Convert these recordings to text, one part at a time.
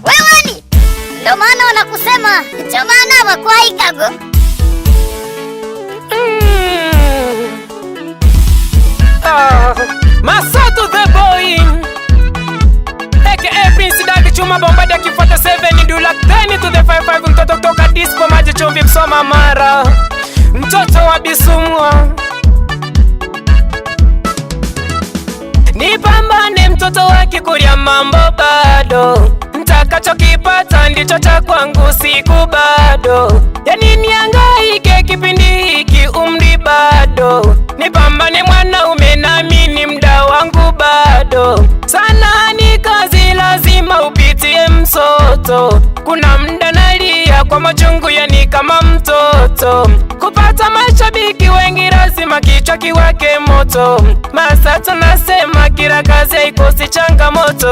Wewe ndo maana wanakusema chomana wakwaikago. Masato the boy aka Prince Daddy Chuma Bombadi akifuata 7 do like 10 to the 55 mtoto kutoka disco maji chumvi Msoma Mara mtoto wa Bisumwa. Nipambane mtoto wa Kikuria mambo bado ntakachokipata ndicho cha kwangu siku bado. Yani niangaike kipindi hiki umri bado. Nipambane mwanaume nami ni mda wangu bado. Sana ni kazi lazima upitie msoto. Kuna mda nalia kwa machungu yani kama mtoto. Kupata mashabiki wengi lazima kichwa kiwake moto. Masato nasema kila kazi haikosi changamoto.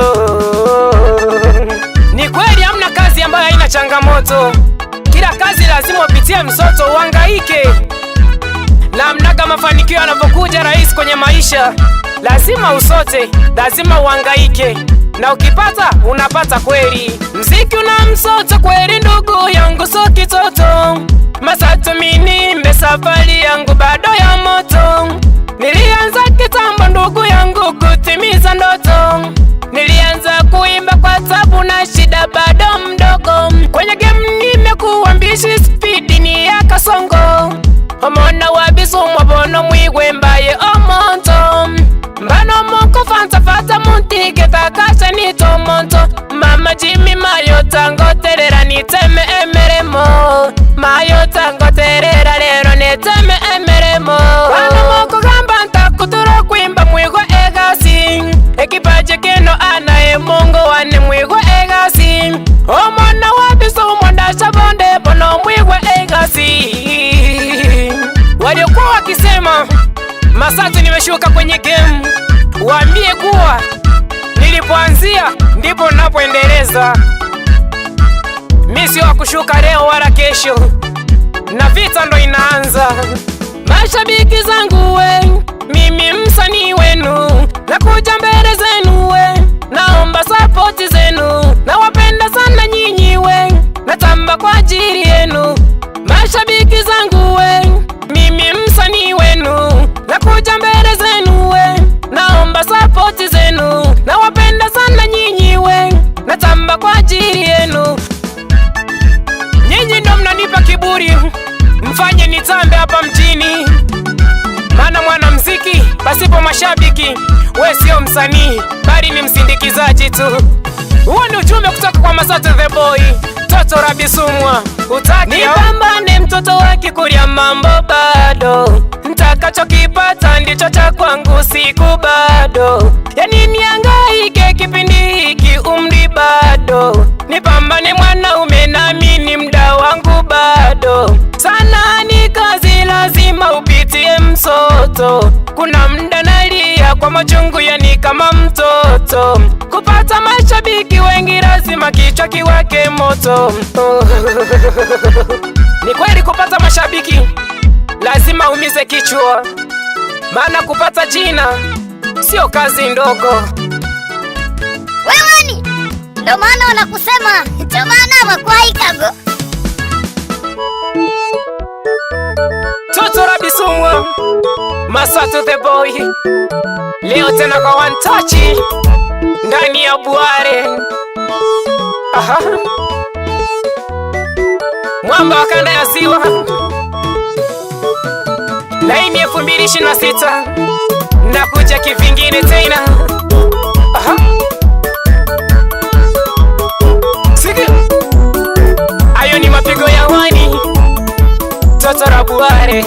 Ni kweli hamna kazi ambayo haina changamoto. Kila kazi lazima upitie msoto uhangaike. Na mnaga mafanikio yanavyokuja rahisi kwenye maisha. Lazima usote, lazima uhangaike. Na ukipata, unapata kweli. Mziki una msoto kweli ndugu yangu so kitoto. Masato minimbe safari yangu bado ya moto. Nilianza kitambo ndugu yangu kutimiza ndoto. Nilianza kuimba kwa tabu na shida bado mdogo. Kwenye game nimekuwa mbishi speed ni ya kasongo. Omona wa Bisumwa bono mwigwe mbaye omonto. Mbano moko fanta fata muntike takasha ni tomonto. Mama Jimmy mayo tango terera niteme emeremo. Mayo tango terera lero niteme emeremo. Mbano moko gamba ntakuturo kuimba mwigwe egasi. Ekipaje keno anae Mungu wane mwigwe egasi. Omona wa Bisumwa ndasha bonde bono mwigwe egasi. Waliokuwa wakisema Masato nimeshuka kwenye game, waambie kuwa nilipoanzia ndipo napoendeleza. Mimi sio wa kushuka leo wala kesho, na vita ndo inaanza. Mashabiki zangu we, mimi msanii wenu, nakuja mbele zenu we, naomba support zenu, nawapenda sana nyinyi we, natamba kwa ajili yenu. Mashabiki zangu we, mimi msanii wenu, nakuja mbele zenu we, naomba support zenu, nawapenda sana nyinyi we, natamba kwa ajili yenu. Nyinyi ndo mnanipa kiburi, mfanye nitambe hapa mjini. Maana mwanamuziki pasipo mashabiki we sio msanii, bali ni msindikizaji tu. Huo ni ujumbe kutoka kwa Masato the boy, toto la Bisumwa. Utaki nipambane mtoto wa Kikuria mambo bado. Ntakachokipata ndicho cha kwangu siku bado. Yani niangaike kipindi hiki umri bado. Nipambane mwanaume nami ni mda wangu bado. Sana ni kazi lazima upitie msoto. Kuna mda nalia kwa machungu yani kama mtoto. Kupata mashabiki wengi lazima kichwa kiwake moto. Ni kweli kupata mashabiki lazima umize kichwa. Maana kupata jina sio kazi ndogo. Wewe ndo maana wanakusema chomana wakwaikago. Toto la Bisumwa, Masato the boy. Leo tena kwa one touch ndani ya Buare. Aha. Mwamba wa kanda ya Ziwa. Laini 2026 nakuja kivingine tena. Aha. Sige. Ayo ni mapigo ya wani. Toto la Buare.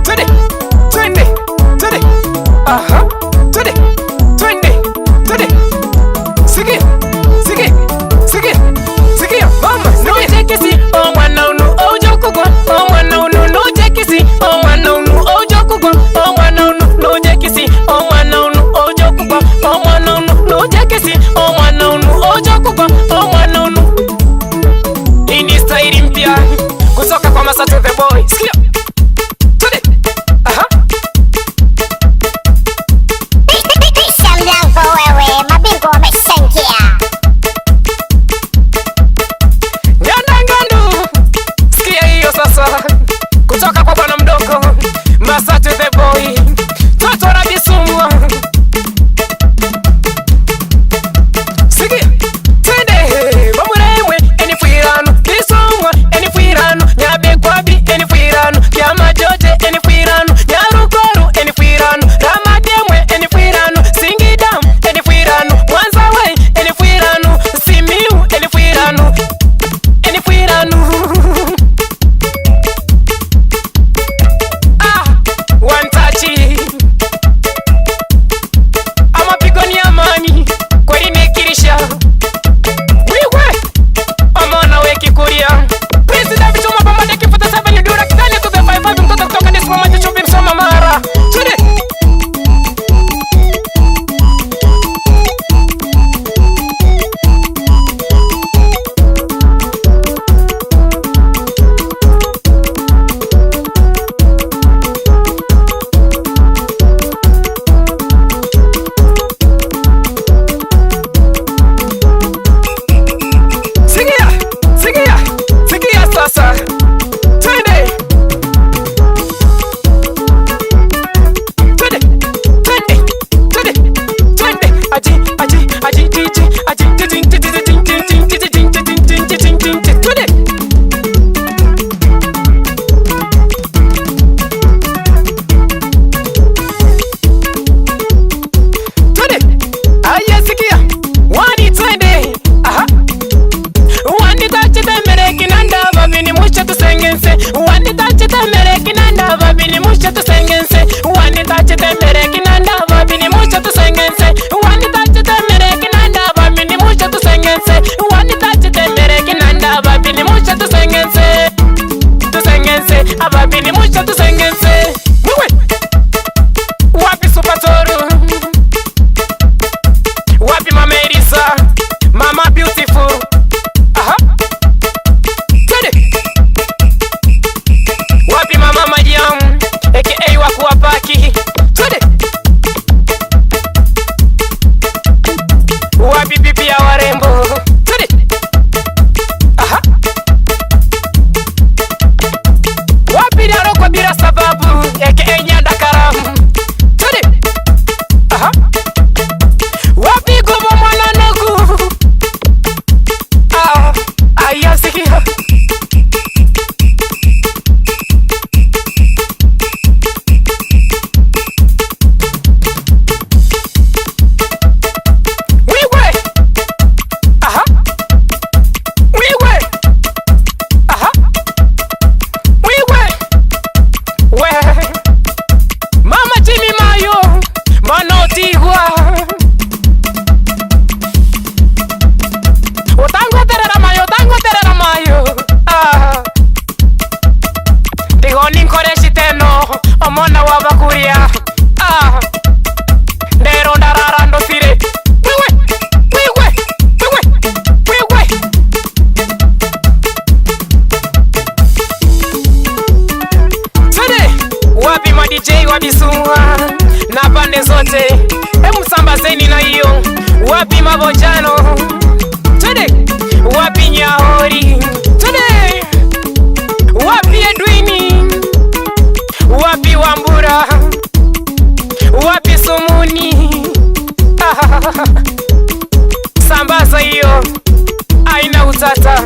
Twende, twende, twende. Aha. Twende, twende, twende. Sige, sige, sige, sige. Mama, no tekisi. Oh mwana unu ojo kugwa. Oh mwana unu no tekisi. Oh mwana unu ojo kugwa. Oh mwana unu no tekisi. Oh mwana unu ojo Mabojano, twende wapi Nyahori, twende wapi Edwini, wapi Wambura, wapi Sumuni. Sambaza hiyo aina utata.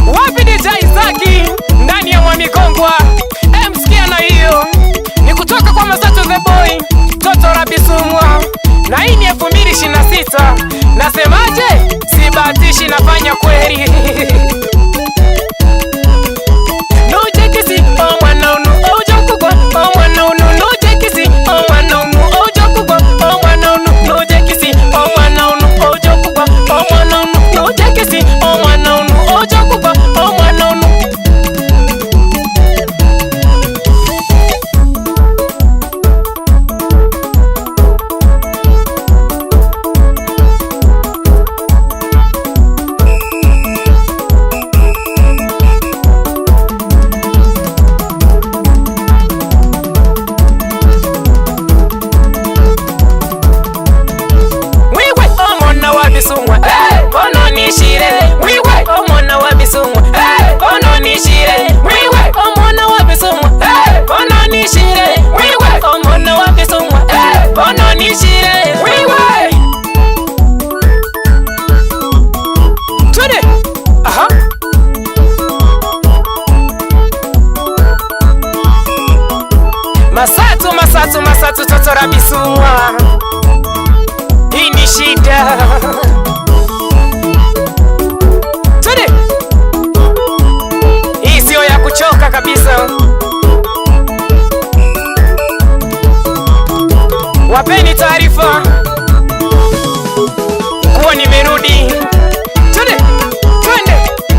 Wapi DJ Zaki ndani ya Mwamikongwa, msikia na hiyo ni kutoka kwa Masatu the Boy, Toto Rabisumwa, na hii ni 2026. Nasemaje? Sibatishi, nafanya kweli. Nujekisi o mwananu ojokugwa o mwananu, nujekisi o mwananu ojokugwa o mwananu, nujekisi o mwananu ojokugwa o mwananu, nujekisi o mwananu ojokugwa o mwananu. Masatu Toto Rabisumwa, hii ni shida. Twende, hii sio ya kuchoka kabisa. Wapeni taarifa kuwa nimerudi. Twende, twende,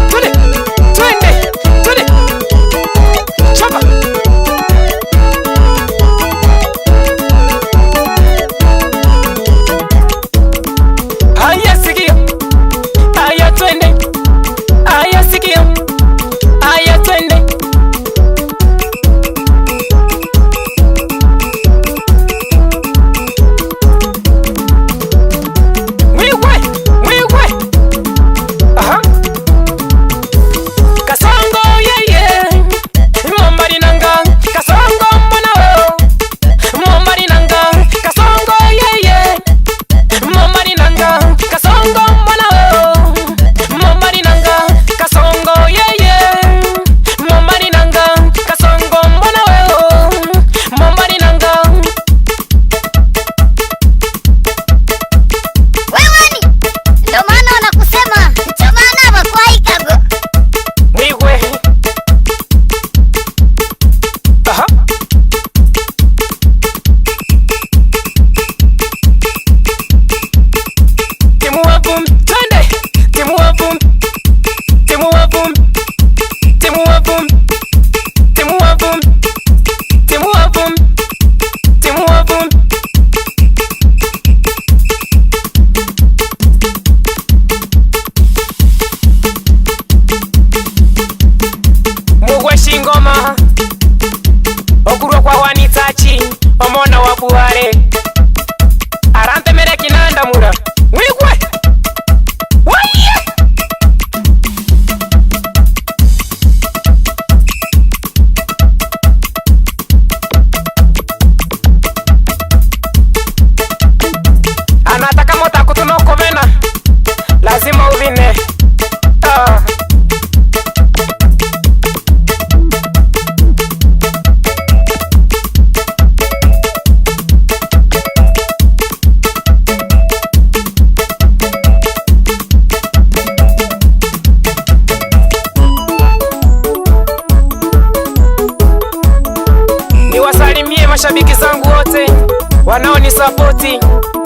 twende, twende, twende, chapa. Ngoma okurwa kwa wanitachi omona wa Buhare arante mere kinanda mura wigwe waiye anataka mota kutunoko vena lazima uvine mashabiki zangu wote wanaonisapoti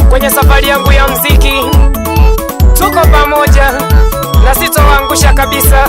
kwenye safari yangu ya muziki. Tuko pamoja na sitowaangusha kabisa.